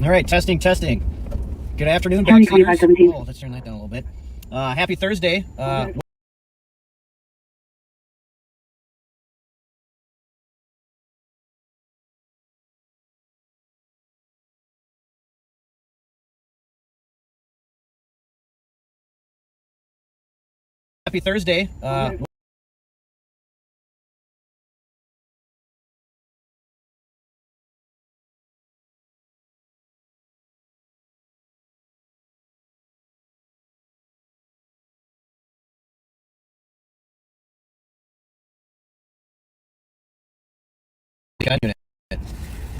All right, testing. Good afternoon, back here. Oh, let's turn that down a little bit. Happy Thursday. Happy Thursday.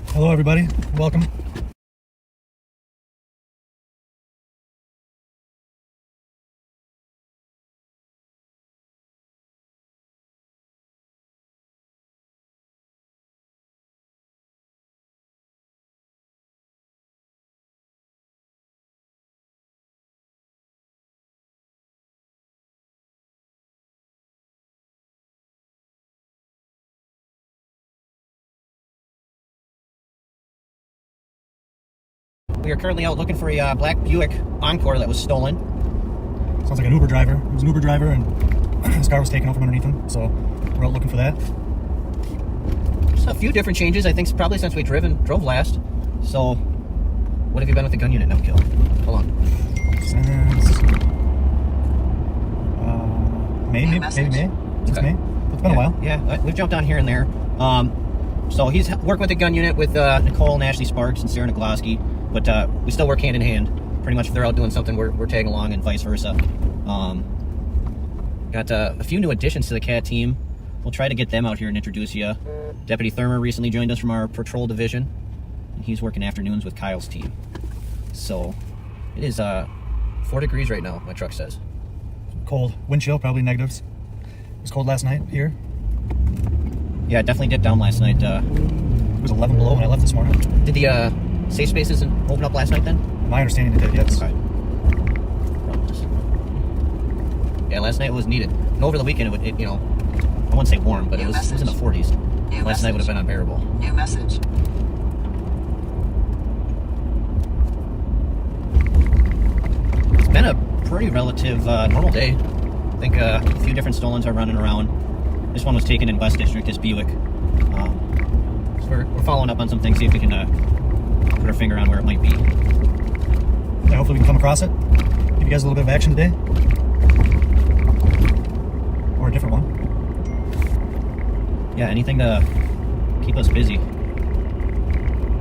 Hello, everybody. Welcome. We are currently out looking for a black Buick Encore that was stolen. Sounds like an Uber driver. It was an Uber driver, and his car was taken out from underneath him. So we're out looking for that. Just a few different changes, I think, probably since we drove last. So, what have you been with the gun unit now, Kill? Hold on. Since maybe May. Since May. It's been a while. Yeah, we've jumped on here and there. So he's working with the gun unit with Nicole and Ashley Sparks and Sarah Nagloski, but we still work hand in hand. Pretty much if they're out doing something, we're tagging along and vice versa. Got a few new additions to the CAT team. We'll try to get them out here and introduce you. Deputy Thurmer recently joined us from our patrol division, and he's working afternoons with Kyle's team. So it is 4 degrees right now, my truck says. Cold. Wind chill, probably negatives. It was cold last night here. Yeah, it definitely dipped down last night. It was 11 below when I left this morning. Did the safe spaces open up last night then? My understanding it did, yes. Okay. Yeah, last night it was needed. And over the weekend, I wouldn't say warm, but it was in the 40s. Last night would have been unbearable. New message. It's been a pretty relative normal day. I think a few different stolens are running around. This one was taken in West District, this Buick. So we're following up on some things, see if we can put our finger on where it might be. Yeah, hopefully we can come across it. Give you guys a little bit of action today. Or a different one. Yeah, anything to keep us busy.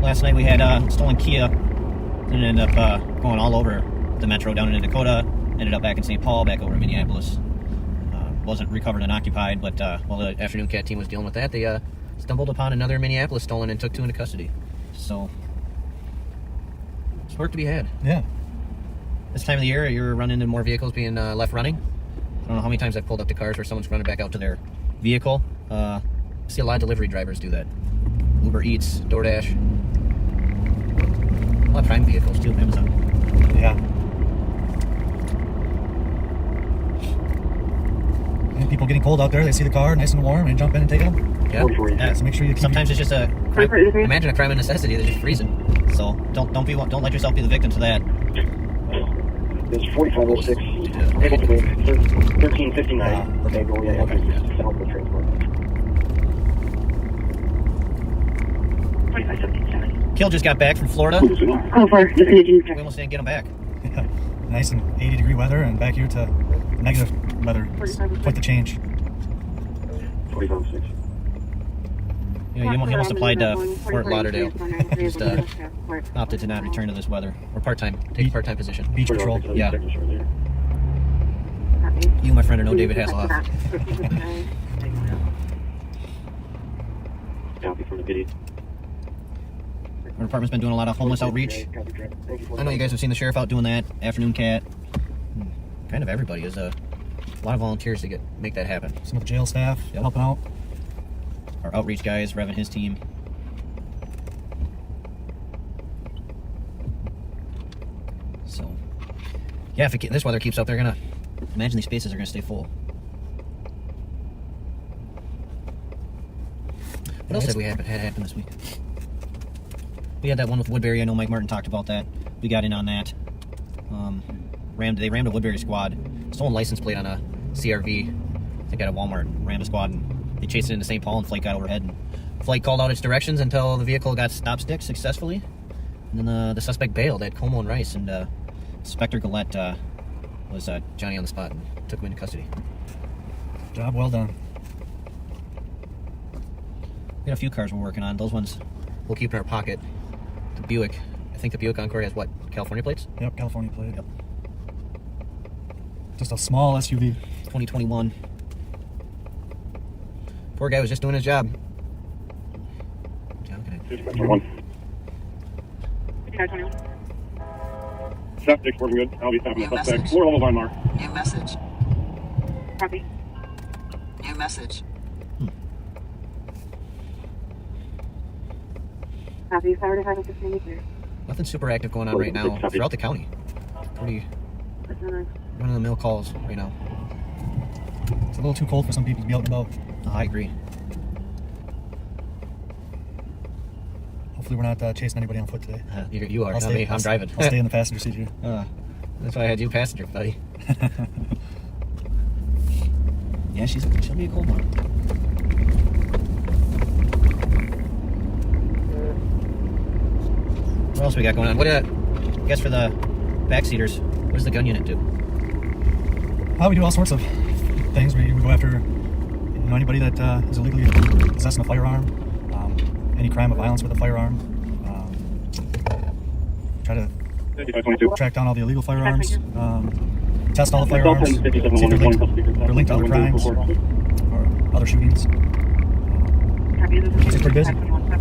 Last night we had stolen Kia, and it ended up going all over the metro down in Dakota, ended up back in St. Paul, back over in Minneapolis. Wasn't recovered and occupied, but while the afternoon CAT team was dealing with that, they stumbled upon another Minneapolis stolen and took 2 into custody. So, there's work to be had. Yeah. This time of the year, you're running into more vehicles being left running. I don't know how many times I've pulled up to cars where someone's running back out to their vehicle. I see a lot of delivery drivers do that. Uber Eats, DoorDash. A lot of Prime vehicles too, Amazon. Yeah. And people getting cold out there, they see the car nice and warm, and jump in and take it. Yeah. So make sure you keep Sometimes it's just a crime. Imagine a crime of necessity. They're just freezing. So don't let yourself be the victim to that. It's 4506. Able to wait. 1359. Okay, go ahead. Okay. To help with transport. 4517. Kill just got back from Florida. Call for We almost didn't get him back. Yeah. Nice and 80-degree weather, and back here to negative weather. Quite the change. 4506. You know, he almost applied to Fort Lauderdale. Just opted to not return to this weather. Or part-time. Take a part-time position. Beach patrol. Yeah. You, my friend, are no David Hasselhoff. Copy from the video. Our department's been doing a lot of homeless outreach. I know you guys have seen the sheriff out doing that. Afternoon CAT. Kind of everybody. There's a lot of volunteers to make that happen. Some of the jail staff helping out. Our outreach guys revving his team. So, yeah, if this weather keeps up, they're gonna imagine these spaces are gonna stay full. What else have we had happen this week? We had that one with Woodbury. I know Mike Martin talked about that. We got in on that. They rammed a Woodbury squad. Stolen license plate on a CRV. I think at a Walmart. Rammed a squad, and they chased it into St. Paul, and Flight got overhead. And Flight called out its directions until the vehicle got stop stick successfully. And then the suspect bailed at Como and Rice, and Inspector Gillette was Johnny on the spot and took him into custody. Job well done. We got a few cars we're working on. Those ones we'll keep in our pocket. The Buick. I think the Buick Encore has what? California plates? Yep, California plate. Yep. Just a small SUV. 2021. Poor guy was just doing his job. Inspector 1. Suspect's working good. I'll be stopping the suspect. 4 levels on mark. New message. Copy. New message. Copy. Fire department 15 Nothing super active going on right now throughout the county. Pretty run-of-the-mill calls right now. It's a little too cold for some people to be out and about. Oh, I agree. Hopefully we're not chasing anybody on foot today. You are, not me. I'm driving. I'll stay in the passenger seat here. That's why I had you passenger, buddy. Yeah, she'll be a cold one. What else we got going on? What I guess for the backseaters, what does the gun unit do? We do all sorts of things. We go after anybody that is illegally possessing a firearm, any crime of violence with a firearm. Try to track down all the illegal firearms, test all the firearms, see if they're linked to other crimes or other shootings. It's pretty busy.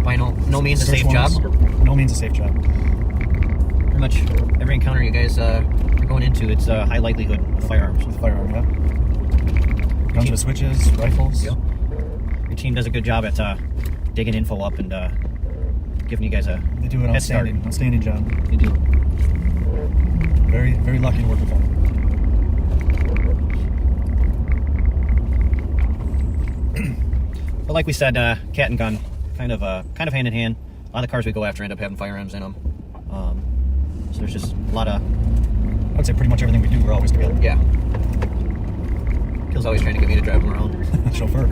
By no means a Search safe job. warrants, no means a safe job. Pretty much every encounter you guys are going into, it's a high likelihood of firearms. With firearm, yeah. Guns with switches, rifles. Yep. Your team does a good job at digging info up and giving you guys a They do an head start. outstanding job. They do. Very, very lucky to work with them. But like we said, cat and gun, kind of hand in hand. A lot of the cars we go after end up having firearms in them. So there's just a lot of. I'd say pretty much everything we do, we're always together. Yeah. Kill's always trying to get me to drive him around. Chauffeur.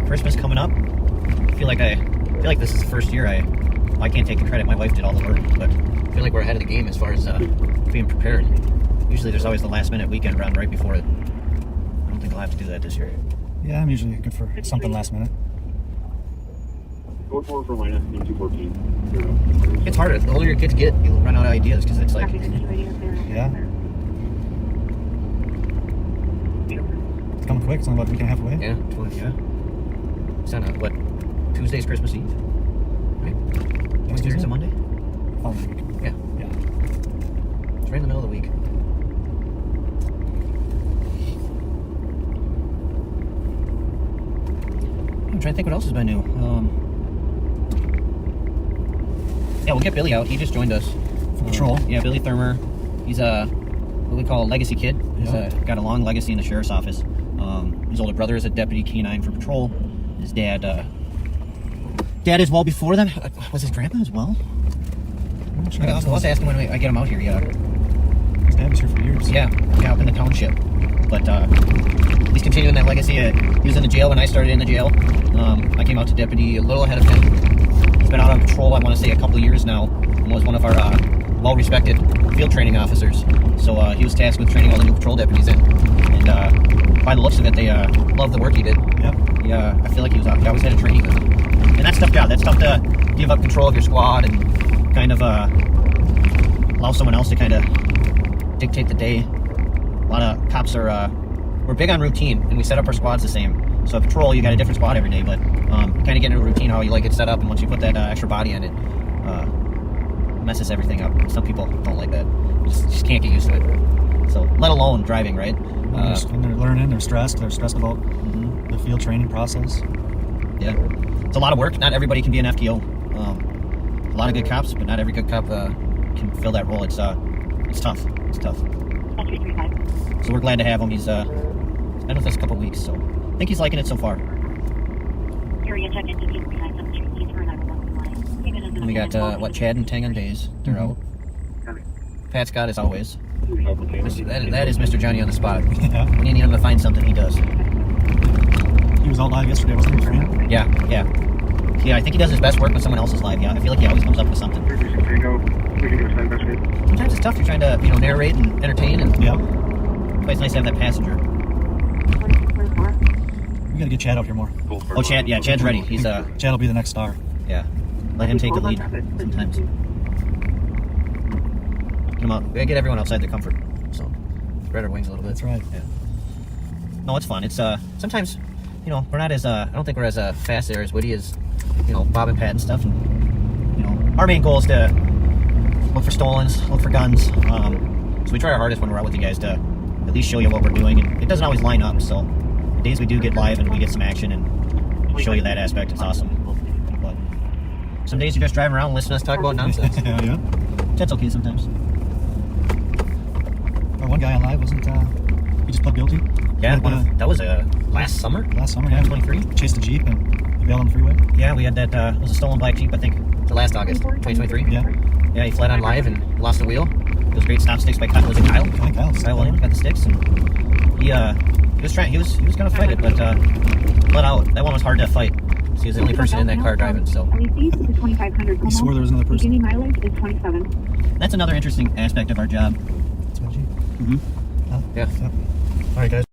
Christmas coming up. I feel like this is the first year I can't take the credit. My wife did all the work, but I feel like we're ahead of the game as far as being prepared. Usually there's always the last minute weekend run right before it. I don't think I'll have to do that this year. Yeah, I'm usually good for something last minute. Go forward for minus 214. It's harder. The older your kids get, you run out of ideas because it's like, Yeah. It's coming quick. It's only about a week and a half away. yeah. It's on what? Tuesday's Christmas Eve? Right? Next Tuesday's Tuesday? a Monday? Following week. Yeah. Yeah. It's right in the middle of the week. I'm trying to think what else has been new. Yeah, we'll get Billy out. He just joined us. For patrol. Yeah, Billy Thurmer. He's what we call a legacy kid. He's got a long legacy in the sheriff's office. His older brother is a deputy K-9 for patrol. His dad is well before them. Was his grandpa as well? I'm not sure. I'll have to ask him when I get him out here. Yeah. His dad was here for years. Yeah, up in the township. But he's continuing that legacy. He was in the jail when I started in the jail. I came out to deputy a little ahead of him. He's been out on patrol, I want to say, a couple of years now, and was one of our well-respected field training officers. So he was tasked with training all the new patrol deputies in. And by the looks of it, they loved the work he did. Yep. Yeah, I feel like he always had a training with him. And that's tough job. That's tough to give up control of your squad and kind of allow someone else to kind of dictate the day. A lot of cops are we're big on routine, and we set up our squads the same. So at patrol, you got a different squad every day, but kind of get into a routine how you like it set up, and once you put that extra body on it, messes everything up. Some people don't like that. Just can't get used to it. So let alone driving, right? And they're learning, they're stressed about the field training process. Yeah. It's a lot of work. Not everybody can be an FTO. A lot of good cops, but not every good cop can fill that role. It's It's tough. It's tough. 335. So we're glad to have him. He's been with us a couple weeks, so I think he's liking it so far. Area check into 23973. Please turn 911 line. And we got what, Chad and Tang on days. They're out. Pat Scott as always. That is Mr. Johnny on the spot. Yeah. When you need him to find something, he does. He was out live yesterday, wasn't he? Fran? Yeah. I think he does his best work when someone else is live. Yeah, I feel like he always comes up with something. Sometimes it's tough. You're trying to, narrate and entertain, and Yeah. it's nice to have that passenger. 2624. We gotta get Chad out here more. Oh, Chad. Yeah, Chad's ready. He's Chad will be the next star. yeah. Let him take the lead sometimes. Get him out. We gotta get everyone outside their comfort. So spread our wings a little bit. That's right. Yeah. No, it's fun. It's sometimes, we're not as I don't think we're as fast there, as witty as Bob and Pat and stuff. And our main goal is to look for stolens, look for guns. So we try our hardest when we're out with you guys to at least show you what we're doing, and it doesn't always line up. So the days we do get live and we get some action and show you that aspect, it's awesome. But some days you're just driving around and listening to us talk about nonsense. Yeah. That's okay sometimes. Our one guy on live wasn't. He just pled guilty. Yeah, Like, that was last summer. last summer, yeah. 23. Chased a Jeep and he bailed on the freeway. Yeah, we had that. It was a stolen black Jeep, I think. The last August, 2023. Yeah. Yeah, he fled on live and lost the wheel. Those great stop sticks by Kyle. Was it Kyle? Kyle. Kyle Williams got the sticks, and he was trying. He was gonna fight it, but let out. That one was hard to fight. So he was the only person in that car driving. So LEC to the 2500 He swore there was another person. Beginning mileage is 27. that's another interesting aspect of our job. That's my Jeep. Yeah. All right, guys.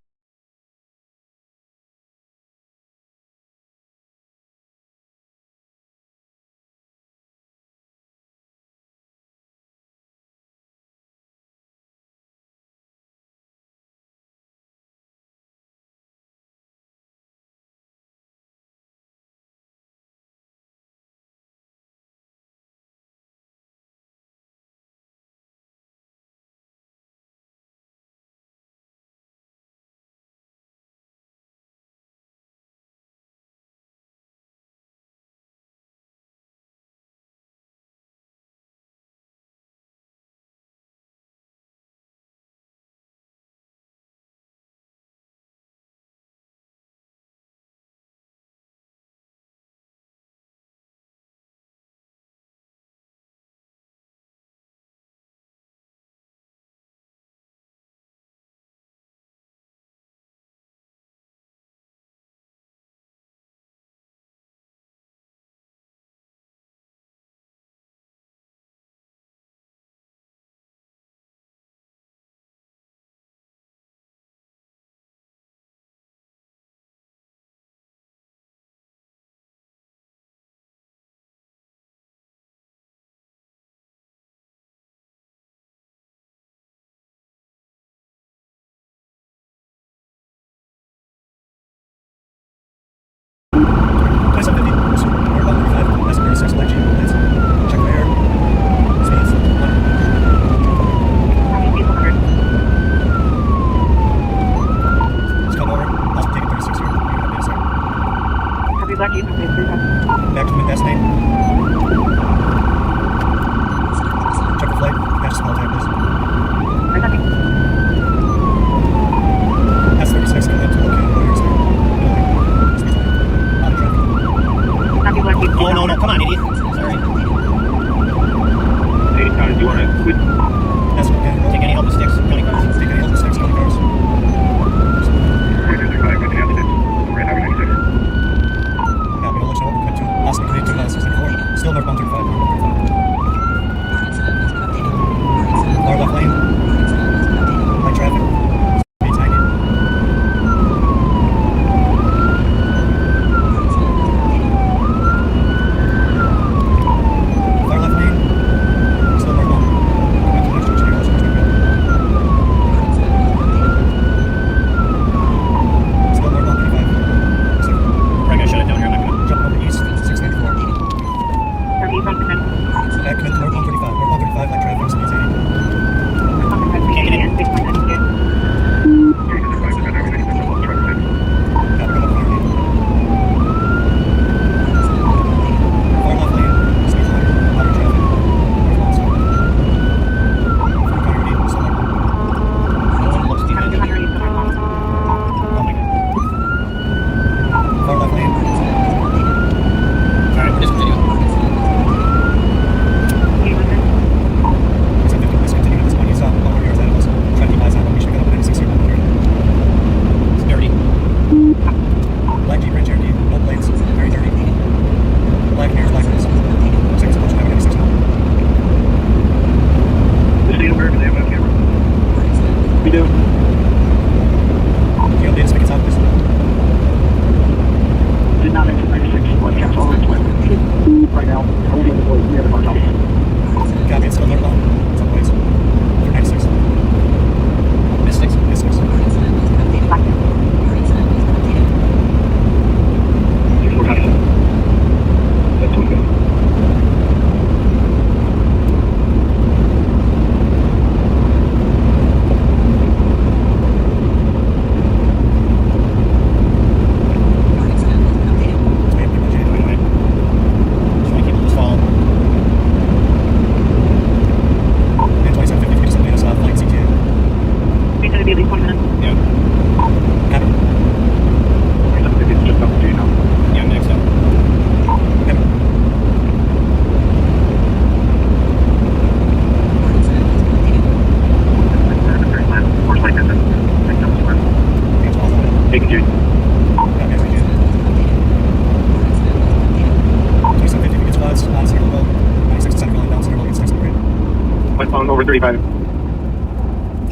westbound over 35.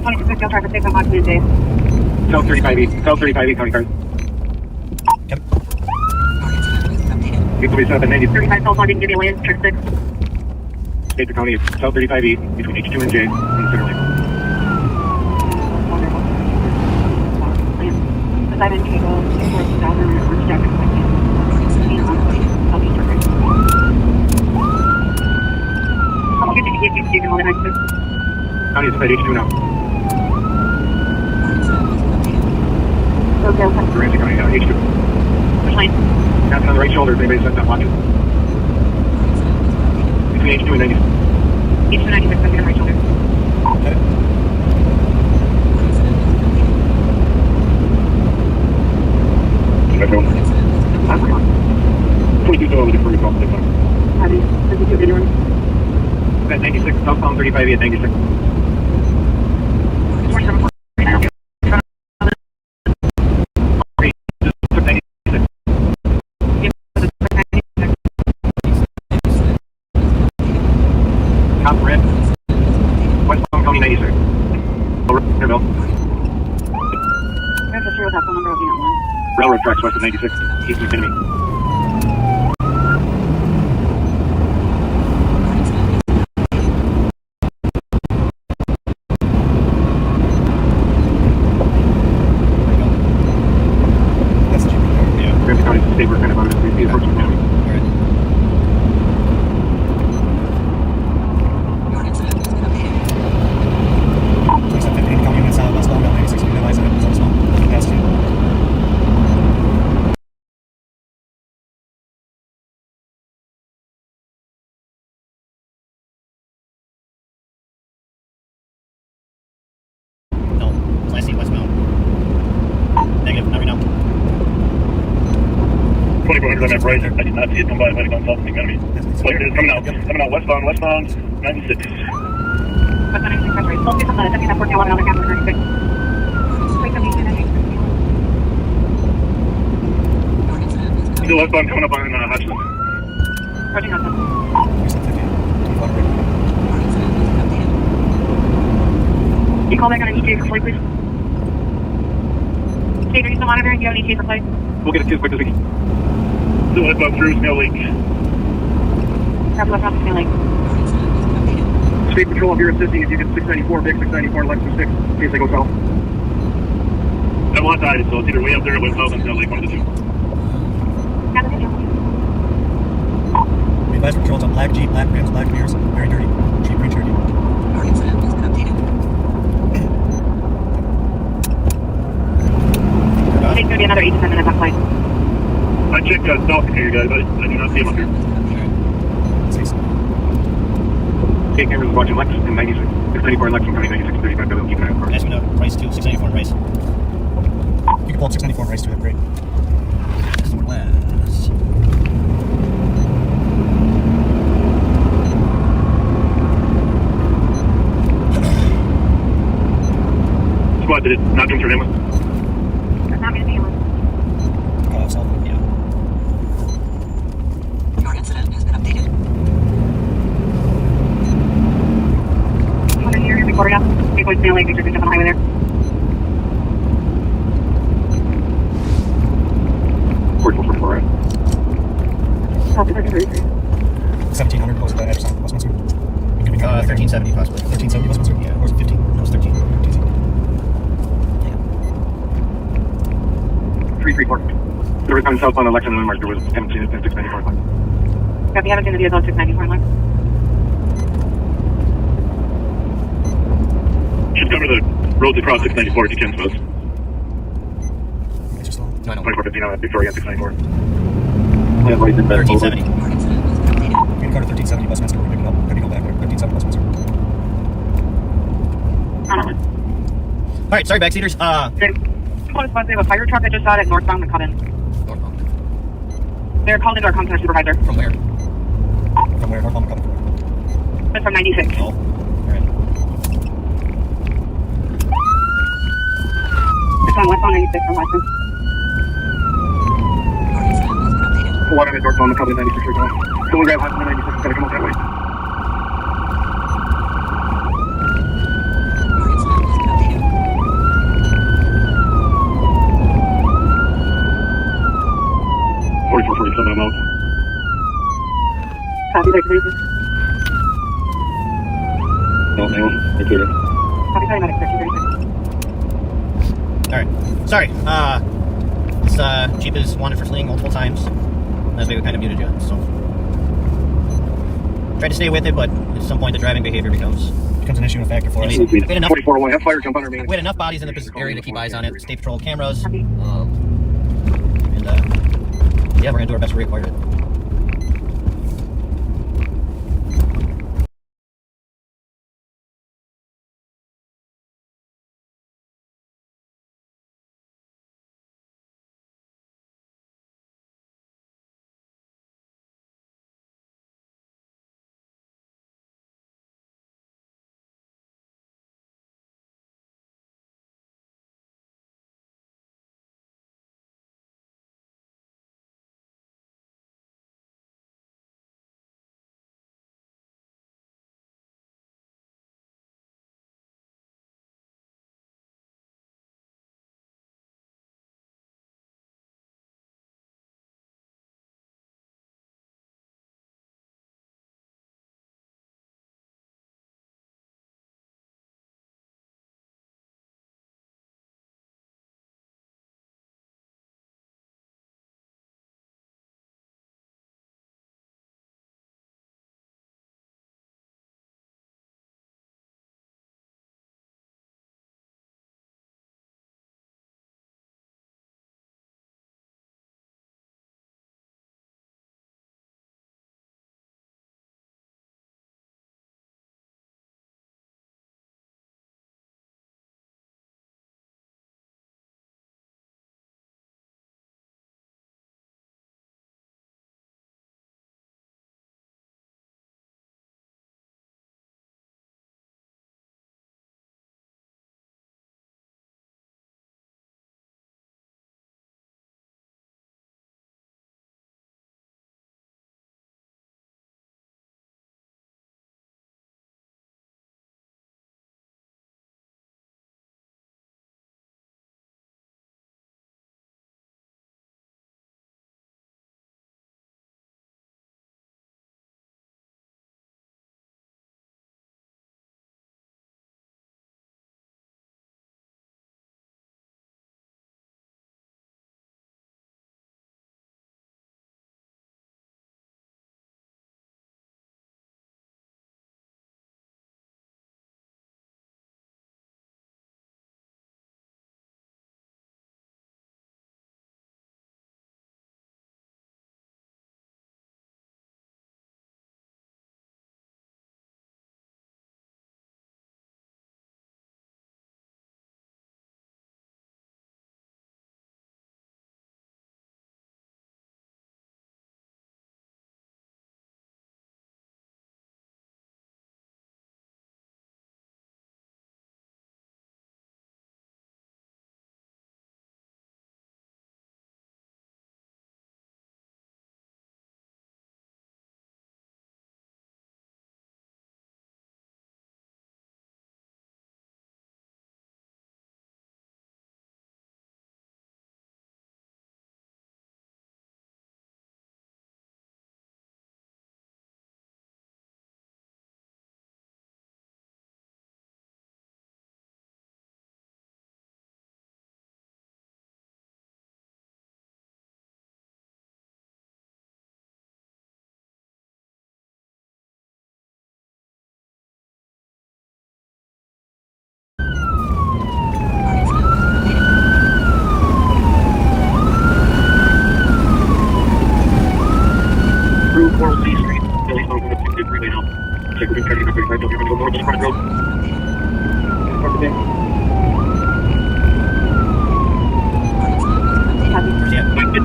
26 Field traffic, 6 on Hawkman J. South 35E. South 35E, county cars. Yep. People be set up at 90. 35 South London, give you land, turn 6. State the county, South 35E, between H2 and J, in the center lane. Wonderful. Because I'm in Cable, 640,000, and we're traffic, I can't. I'll be perfect. I'll get you can hold it next to. County is at H2 now. Okay, okay. Ramsey County, H2. Which lane? That's on the right shoulder if anybody's not watching. Between H2 and 90. H2 96, I'm getting right shoulder. Okay. That's going. 22 still over there for me, call. Heavy. This is your video one. At 96, southbound 35E at 96. 27 right now. Top red. Westbound County 96. Burrill. There's a serial telephone number of unit 1. Railroad tracks west of 96. East of enemy. That's the Jeep right there. Yeah. Ramsey County State we're kind of on it. We see approaching enemy. All right. Your incident has been updated. 2715 coming in south westbound down 96. You realize that it's small. That's two. No. Last seat westbound. Negative. Not right now. 2400 on that right. I did not see it come by. It might have gone south of the enemy. But it is coming out. Coming out westbound 96. What's the 96 right? Focus on the 74 on another camera 36. Wait, the meeting 96. Your incident has been Still westbound coming up on Hodgson. Approaching Hudson. 2715. Water right. Your incident has been updated. You call back on an ETA for flight, please. Kate, are you still monitoring? Do you have an ETA for flight? We'll get it as quick as we can. Still westbound through Snail Lake. Copy left off the lake. Your incident has been updated. State Patrol, if you're assisting, if you get 694, big 694, Lexus 6, in case they go south. I'm on side, so it's either way up there or way south on Snail Lake, one of the two. Have a good day. We advise patrols on black Jeep, black rims, black mirrors. Very dirty. Jeep green dirty. Your incident has been updated. It's going to be another 8 to 10 minutes on flight. I checked south here, guys, but I do not see him up here. Cease. State cameras is watching Lex in 96. 694 in Lexington County, 96 and 35. They'll keep an eye out for it. Ask me to Rice too. 694 and Rice. You can pull up 694 and race to it. Great. Northwest. Squad, did it not come through ambulance? That's not going to be able Call off south. Yeah. Your incident has been updated. to come in here and record it up. Big boys Snail Lake, make sure to jump on the highway there. 4444, right? Copy, 1700 was the address on Westminster. You could be coming back there. 1370 possibly. 1370 Westminster? Yeah. Or was it 15? No, it was 13. 334. There was on southbound election landmark. There was 17 and 694. Copy, haven't seen the vehicle 694 line. Should cover the roads across 694 if you can, suppose. It's just long. No, I know. 2415 on Victoria 694. Yeah, right in there. 1370. Your incident has been updated. You can go to 1370 Westminster. We're picking up. Gonna go back there. 1370 Westminster. All right, sorry, backseaters. Component spots, they have a fire truck that just got at northbound McCubbin. Northbound. They're called into our consular supervisor. From where? From where? Northbound coming from? That's from 96. Oh, all right. It's on westbound 96 from Western. Your incident has been updated. One on the northbound, McCubbin 96 right now. Someone grab Hudson 96, gotta come up that way. 236. No, I won't. It's good. Copy, paramedic, 1336. Alright. Sorry. This Jeep is wanted for fleeing multiple times. That's why we kind of muted you, so. Tried to stay with it, but at some point the driving behavior becomes an issue and a factor for us. We had enough 24-1, have fire jump on our main. we had enough bodies in the area to keep eyes on it. State patrol cameras. Copy. And yeah, we're gonna do our best to reacquire it.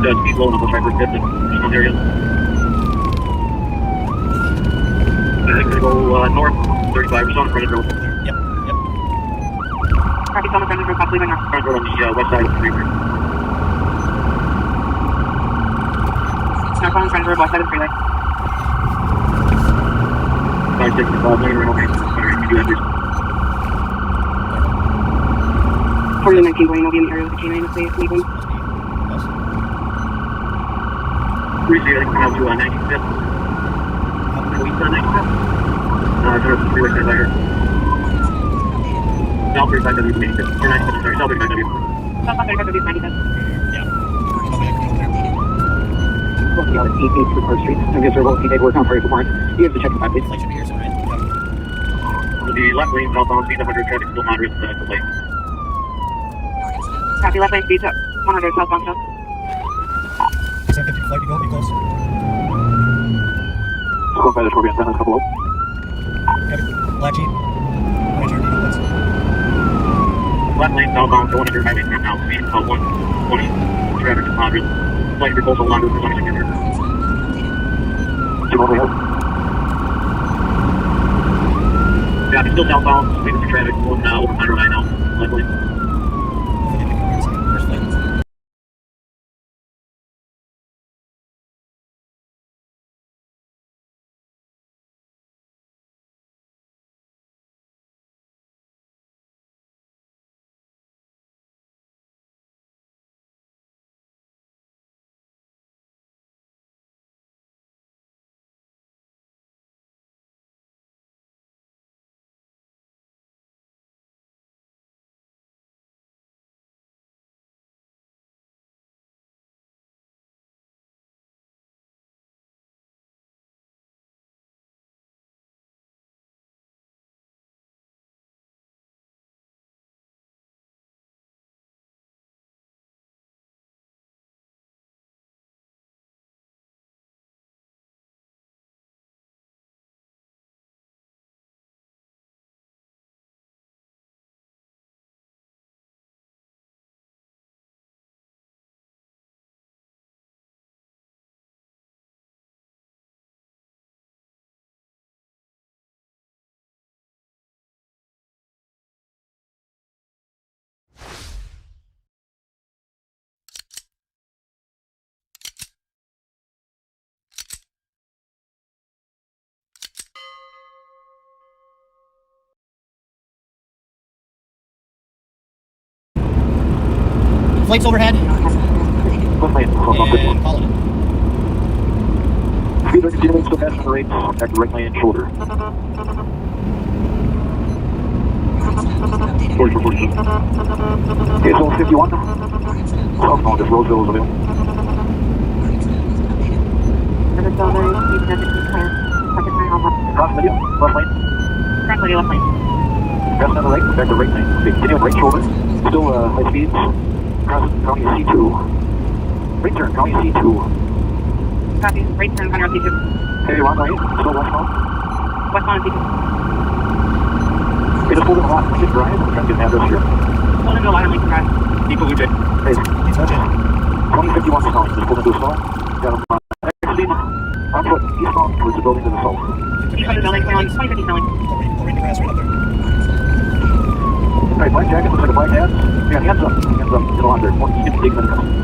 Speed low enough, we'll try for dip in regional areas. I think we're going to go north, 35 or so on Frontage Road. Yep. Copy, Thomas, Frontage Road, possibly going north. Frontage Road on the west side of the freeway. Northbound Frontage Road, west side of the freeway. 565, Millingren, okay. You do that, please. 4019 going, I'll be in the area with the K9 if they need one. Briefly, I think we're going to do 95th. freeway stand by here. South 35W to Millingren. Or 97, sorry, South 35W. South 35W is 95. Yeah. We'll see how it's 8 through First Street. I guess they're both paperwork on for warrant. You have to check the five, please. Flight should be here soon, right? The left lane southbound, speed 100, traffic still moderate, delay. Copy, left lane speed to 100 southbound show. 750 flight, you go, be close. Squad by the Scorpion, down a couple up. Copy. Black Jeep. Ranger, Eagle, please. Left lane southbound to 100 highway now, speed 120, traffic is moderate. Flight proposal longer for 20 seconds. Yeah, it's still southbound, waiting for traffic, going over Conroe right now, left lane. First flight. Flight's overhead. And followed it. Speed continuing, still passing the right, back to right lane, shoulder. 44, 47. Okay, so 51. Southbound, if Roseville is available. Cross video, left lane. Cross video, left lane. Passing on the right, back to right lane. Okay, continuing right shoulder. Still high speeds. Cross county C2. Right turn, county C2. Copy, right turn, Conroe C2. Heavy one right, still westbound. Westbound C2. Okay, just hold in a lot. Lincoln Drive. I'm trying to get an address here. Hold into a lot on Lincoln Drive. Equal Blue Jay. Hey, He's watching. 2051 south. Just pulled into a stall. Got him exiting on foot eastbound towards the building to the south. East of the building, 2050 selling. Go right grass right up there. Alright, black jacket, looks like a black hat. Yeah, hands up, middle under. One stick taking into custody.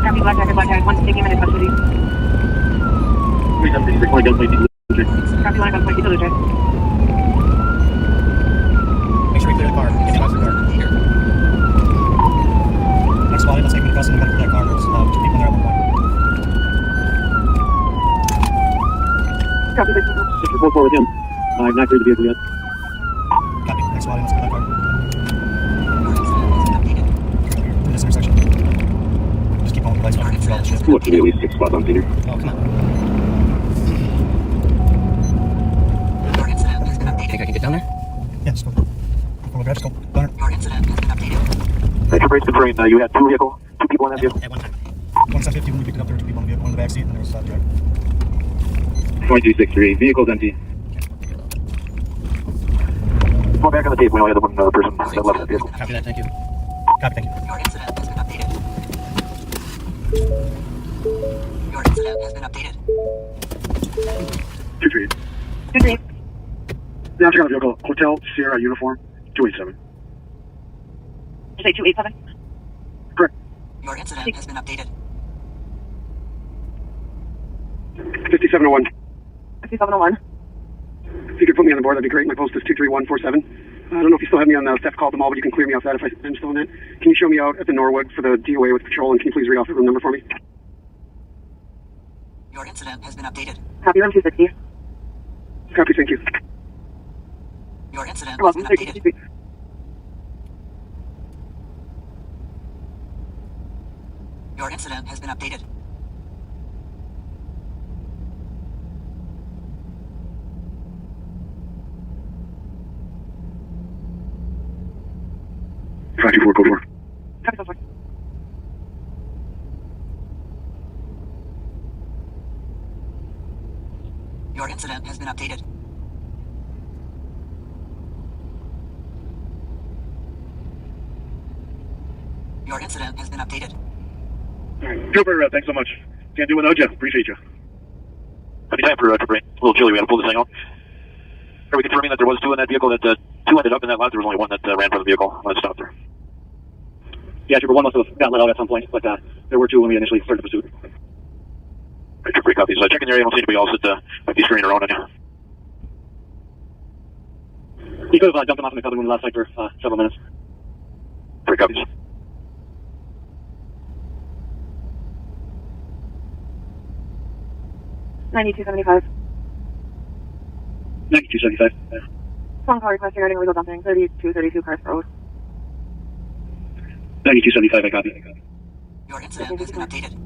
Copy, black jacket, one taking him into custody. 3756, one gunplane, Blue Jay. Copy, one gunplane, Blue Jay. Make sure we clear the car. Get out of the car. Here. Next spot, let's take him to custody. We've got to clear that car. There's 2 people there at one point. Copy, 644 with him. I've not cleared the vehicle yet. Copy. Next spot, let's clear that car. In this intersection. Just keep on the lights on through all this shit. Look, to be at least 6 spots on senior. Oh, come on. Your incident has been I think I updated. can get down there. Yeah, just go. Go grab, just go. Gunner. Your incident has been updated. Extra brakes confirmed. You had 2 people in that vehicle. At one time. 1750 when we picked it up, there were 2 people in the vehicle, one in the back seat, and there was the driver. 2263, vehicle's empty. Go back on the tape. We only had the one person that left the vehicle. Copy that. Thank you. Copy, thank you. Your incident has been updated. Your incident has been updated. 238. 2-3. Yeah, check out the vehicle. Hotel Sierra uniform 287. Did you say 287? Correct. Your incident has been updated. 5701. 5701. If you could put me on the board, that'd be great. My post is 23147. I don't know if you still have me on the staff call at the mall, but you can clear me off that if I'm still in that. Can you show me out at the Norwood for the DOA with patrol, and can you please read off the room number for me? Your incident has been updated. Copy, room 260. Copy, thank you. Your incident You're has welcome. been updated. Your incident has been updated. Five two four code 4. Copy, code 4. Your incident has been updated. Your incident has been updated. Trooper, thanks so much. Can't do without you. Appreciate you. Happy time for Trooper. A little chilly. We had to pull this thing out. Are we confirming that there was 2 in that vehicle? That 2 ended up in that lot. There was only 1 that ran from the vehicle when it stopped there. Yeah, Trooper, 1 must have got let out at some point, but there were 2 when we initially started the pursuit. Right, Trooper, copies. Checking the area. I don't see anybody else that might be screening around on you. He could have dumped him off in the cover when we last night for several minutes. Three copies. $92.75. 92.75. Phone call request regarding illegal dumping. 3232 Carth Road. 92.75, I copy. Your incident has been updated.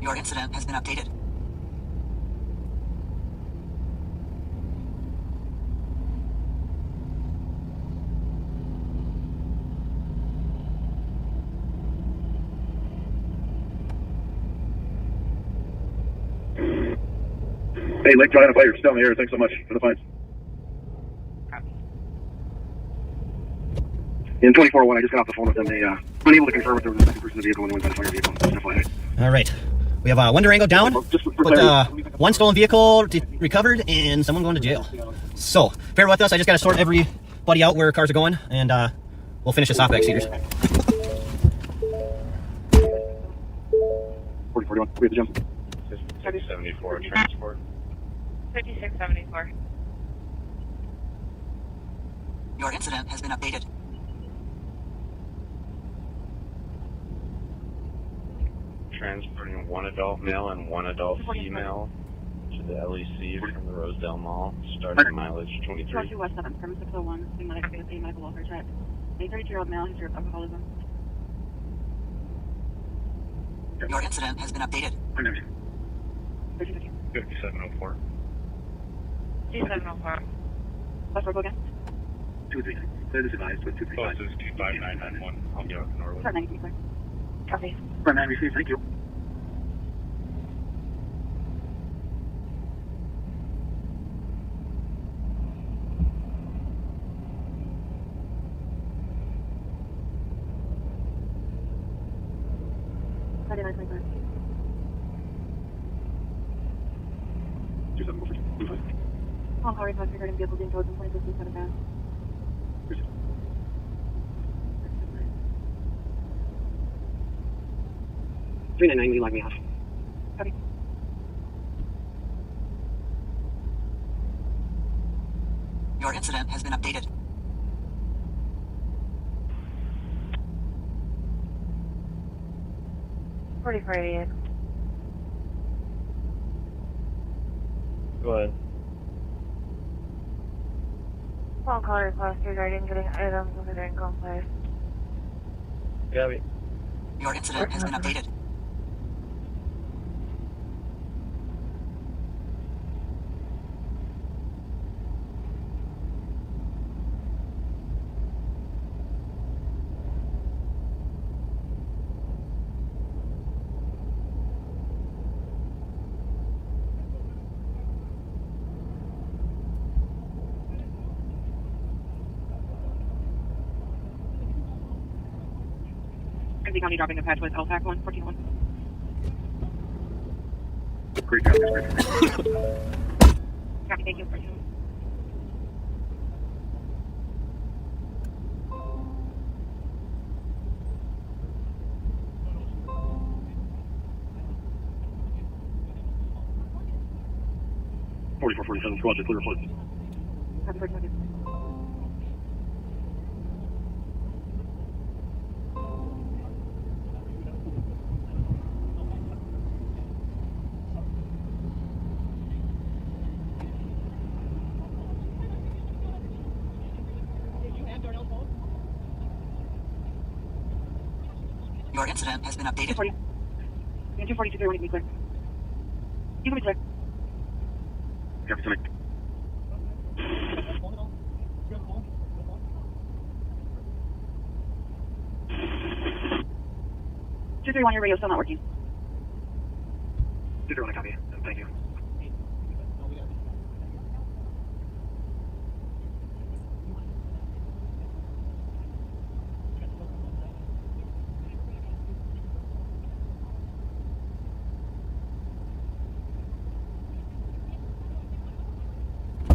Your incident has been updated. Hey, Lake Giant Fire, still in the air. Thanks so much for the fines. In 24-1, I just got off the phone with them. They unable to confirm if there was a second person in the vehicle and went by the fire vehicle. Just FYI. All right. We have one Durango down, Just for but clarity. 1 stolen vehicle recovered, and someone going to jail. So, bear with us. I just got to sort everybody out where cars are going, and we'll finish this off back, Cedars. 4041, we have the jump. 5674 transport. 5674. Your incident has been updated. Transporting 1 adult male and 1 adult female to the LEC from the Rosedale Mall, starting mileage 23. 202 West 7th, from 601, being medical welfare check. A 32-year-old male, history of alcoholism. Your incident has been updated. 5704. 2704. West Road again. 239. Clear this advised with 235. Closest 25991. I'll get up Norwood. Start 90, please. Copy. Front 9 received, thank you. Friday night, 25. 2745. Phone call request regarding vehicle being towed from 2015 7 399, you log me off. Copy. Your incident has been updated. Go ahead. Phone call request regarding getting items in the Durango place. Gabby. Your incident has been updated. Ramsey County dropping a patch with LPAC 1, 14-1. Great job, great job. Copy, thank you. 14-1. Roger, clear flood. Copy, 14-1. Your incident has been updated. 240. 240, 231, you can be clear. You can be clear. Copy, Tony. 231, your radio's still not working. 231, copy. Thank you.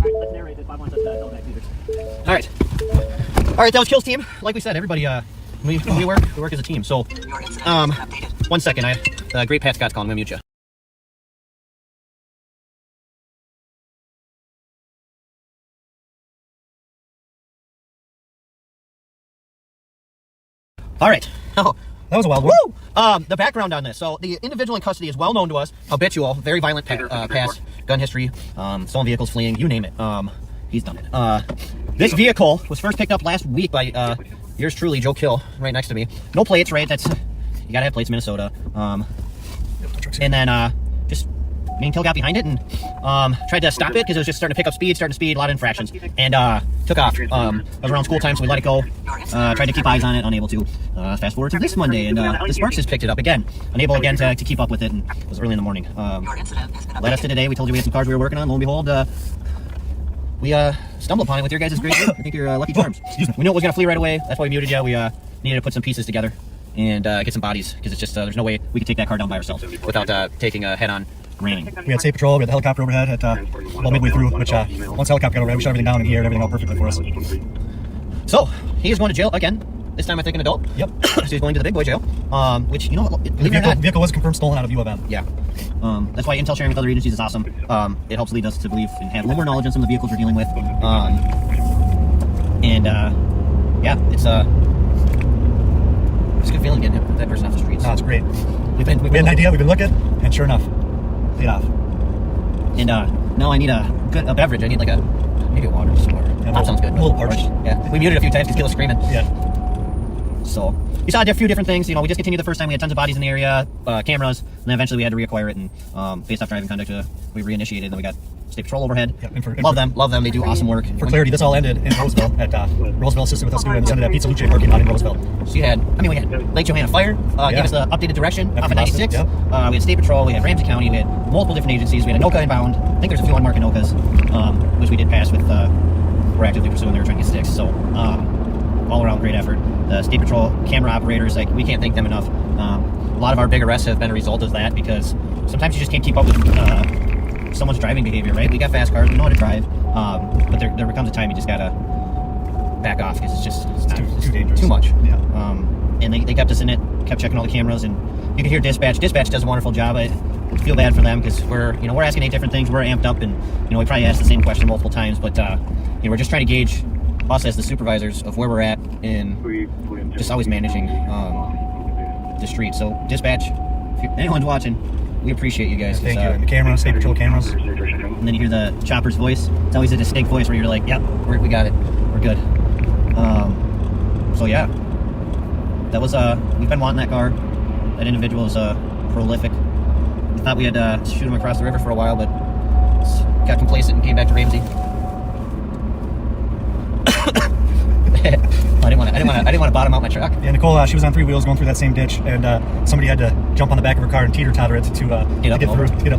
Let's narrate this. I want us to tell back All right, that was Kill's team. Like we said, everybody, we work as a team. So, Your incident has been updated. 1 second. Great Pat Scott's calling. I'm gonna mute you. All right. Oh, That was a wild one. woo! The background on this. So the individual in custody is well known to us. Habitual, very violent past, gun history, stolen vehicles, fleeing, you name it. He's done it. This vehicle was first picked up last week by yours truly, Joe Kill, right next to me. No plates, right? That's you gotta have plates, Minnesota. And then just me and Kill got behind it and tried to stop it because it was just starting to pick up speed, a lot of infractions, and took off. It was around school time, so we let it go. Tried to keep eyes on it, unable to. Fast forward to this Monday, and the Sparks has picked it up again, unable again to keep up with it, and it was early in the morning. Your incident has been updated. Led us to today. We told you we had some cars we were working on. Lo and behold, we stumbled upon it with your guys' great. I think you're lucky charms. We knew it was gonna flee right away. That's why we muted you. We needed to put some pieces together and get some bodies because it's just there's no way we could take that car down by ourselves without taking a head-on ramming. We had state patrol. We had the helicopter overhead at well midway through. Which once the helicopter got overhead, we shut everything down and he aired everything out perfectly for us. So he is going to jail again. This time I think an adult. Yep. So he's going to the big boy jail. Which you know what? Believe it or The not, vehicle was confirmed stolen out of U of M. yeah. That's why intel sharing with other agencies is awesome. It helps lead us to believe and have a little more knowledge on some of the vehicles we're dealing with. Yeah, it's a good feeling getting that person off the streets. No, it's great. We We had an idea. We've been looking, and sure enough, paid off. And now I need a beverage. I need like maybe a water. Just water. Yeah, Pop sounds good. a little parched. Yeah, we muted a few times because Gil was screaming. Yeah. So we saw a few different things. You know, we just continued the first time. We had tons of bodies in the area, cameras, and then eventually we had to reacquire it. And based off driving conduct, we reinitiated. Then we got state patrol overhead. Yeah, Love them. They do awesome work. For clarity, this all ended in Roseville at Roseville assisted with us doing sending that Pizza Luce parking lot in Roseville. So we had Lake Johanna Fire, gave us the updated direction off of 96. Yep. We had State Patrol, we had Ramsey County, we had multiple different agencies. We had Anoka inbound. I think there's a few unmarked Anokas, which we did pass with, we're actively pursuing. They were trying to get sticks. So all around great effort. The State Patrol camera operators, like we can't thank them enough. A lot of our big arrests have been a result of that because sometimes you just can't keep up with someone's driving behavior, right? We got fast cars, we know how to drive, but there becomes a time you just gotta back off because it's too dangerous. Too much. Yeah. And they kept us in it, kept checking all the cameras, and you can hear dispatch. Dispatch does a wonderful job. I feel bad for them because we're asking 8 different things. We're amped up, and we probably asked the same question multiple times, but we're just trying to gauge us as the supervisors of where we're at and just always managing the street. So dispatch, if anyone's watching, we appreciate you guys. Thank you. And the cameras, State Patrol cameras. And then you hear the chopper's voice. It's always a distinct voice where you're like, yep, we got it. We're good. So yeah, that was, we've been wanting that car. That individual is prolific. We thought we had to shoot him across the river for a while, but got complacent and came back to Ramsey. I didn't want to bottom out my truck. Yeah, Nicole, she was on 3 wheels going through that same ditch, and somebody had to jump on the back of her car and teeter-totter it to get up and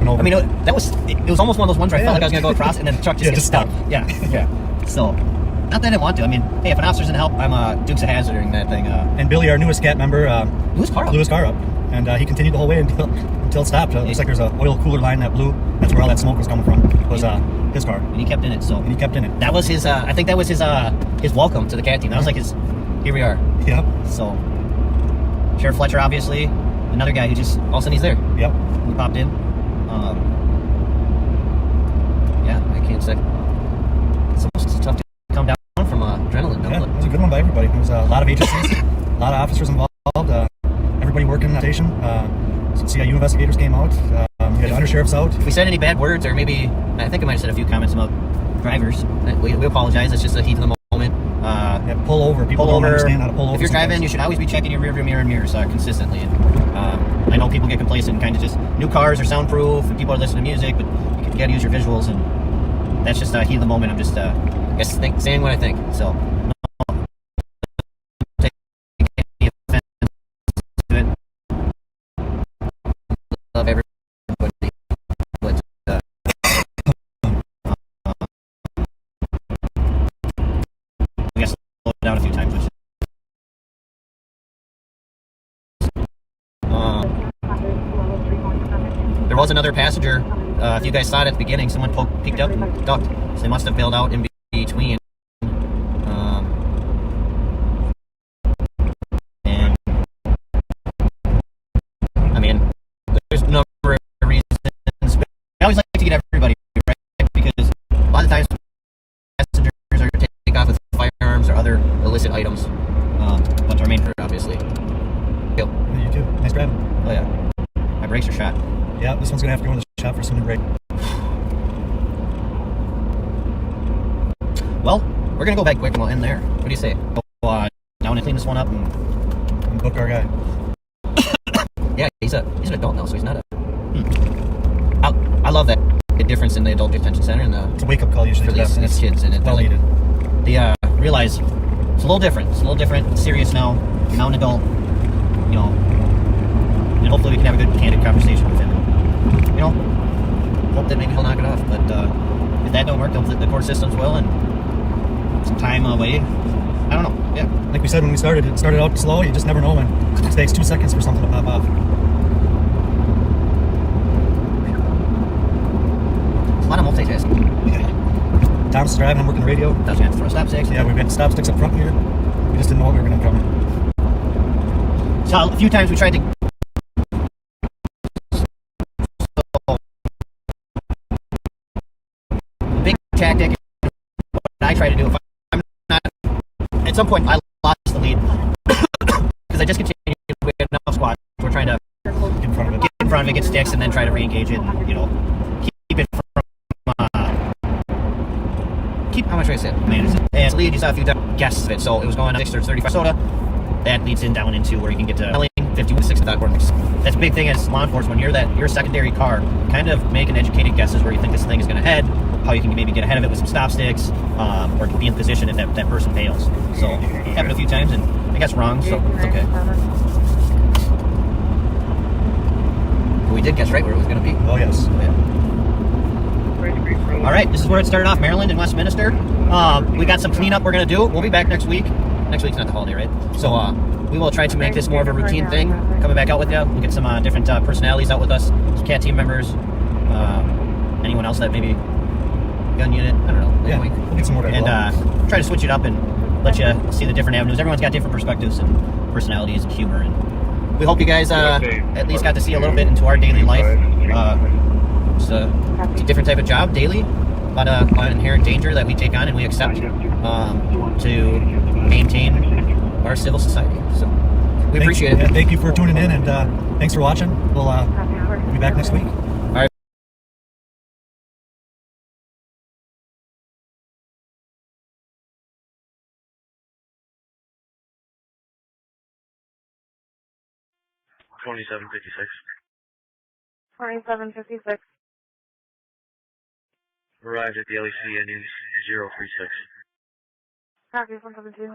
over. I mean, it was almost one of those ones where I felt like I was going to go across, and then the truck just stopped. Yeah. So, not that I didn't want to. I mean, hey, if an officer's in help, I'm Dukes of Hazzard during that thing. And Billy, our newest SCAT member, blew his car up. And he continued the whole way until it stopped. Looks like there's a oil cooler line that blew. That's where all that smoke was coming from. It was his car. And he kept in it. That was his. I think that was his welcome to the CAT team. That was like his. Here we are. Yep. So, Sheriff Fletcher, obviously, another guy who just all of a sudden he's there. Yep. He popped in. Yeah, I can't say. It's tough to come down from adrenaline. Yeah, it was a good one by everybody. There was a lot of agencies, a lot of officers involved. Everybody working in that station. Some CIU investigators came out. We had undersheriffs out. If we said any bad words, or maybe I think I might have said a few comments about drivers, we apologize. It's just a heat of the moment. Yeah, pull over. People don't understand how to pull over. If you're driving, sometimes. you should always be checking your rearview mirror and mirrors consistently. And I know people get complacent and kind of just new cars are soundproof and people are listening to music, but you got to use your visuals, and that's just heat of the moment. I'm just saying what I think. So. Love everybody, but I guess slow it down a few times. Which, there was another passenger. If you guys saw it at the beginning, someone peeked up and ducked, so they must have bailed out in between. And I mean, there's a number of reasons. But I always like to get everybody right, because a lot of times passengers are going to take off with firearms or other illicit items. But to remain for obviously. Yeah, you too. Nice driving. Oh yeah, my brakes are shot. Yeah, this one's gonna have to go in the shop for some new brake. Well, we're gonna go back quick and we'll end there. What do you say? Go down and clean this one up And book our guy. Yeah, he's an adult now, so he's not a. I love that the difference in the adult detention center and the. It's a wake up call usually for these kids, and well needed. They realize it's a little different. It's a little different. It's serious now. You're now an adult. You know, and hopefully we can have a good, candid conversation with him. You know, hope that maybe he'll knock it off. But if that don't work, the court systems will, and some time away. I don't know. Yeah. Like we said when we started, it started out slow. You just never know when. It takes 2 seconds for something to pop off. It's a lot of multitasking. Yeah. Tom's driving. I'm working the radio. That's gonna have to throw stop sticks. Yeah, we've got stop sticks up front here. We just didn't know what we were going to cover. So a few times we tried to. Big tactic. What I try to do if I'm not. At some point, I lost the lead because I just continued with enough squad. We're trying to Get in front of it. get in front of it, get sticks, and then try to re-engage it. And, you know, keep it from. Keep how much I said. Manage it. And lead, you saw a few guesses of it. So it was going 6 or 35 soda. That leads in down into where you can get to 50 to 6 without warnings. That's a big thing as law enforcement. When you're a secondary car, kind of making educated guesses where you think this thing is going to head, how you can maybe get ahead of it with some stop sticks, or be in position if that person bails. So it happened a few times, and I guess wrong, so it's okay. But we did guess right where it was going to be. Oh, yes. Yeah. All right, this is where it started off, Maryland and Westminster. We got some cleanup we're going to do. We'll be back next week. Next week's not the holiday, right? So we will try to make this more of a routine thing. Coming back out with you. We'll get some different personalities out with us. Some CAT team members. Anyone else that maybe gun unit. I don't know. Yeah, we'll get some more people. And try to switch it up and let you see the different avenues. Everyone's got different perspectives and personalities and humor. And we hope you guys at least got to see a little bit into our daily life. It's a different type of job daily. A lot of inherent danger that we take on and we accept to maintain our civil society. So we appreciate it. Yeah, thank you for tuning in, and thanks for watching. We'll be back next week. All right. 2756. 2756. Arrived at the LEC ending 036. Copy 172.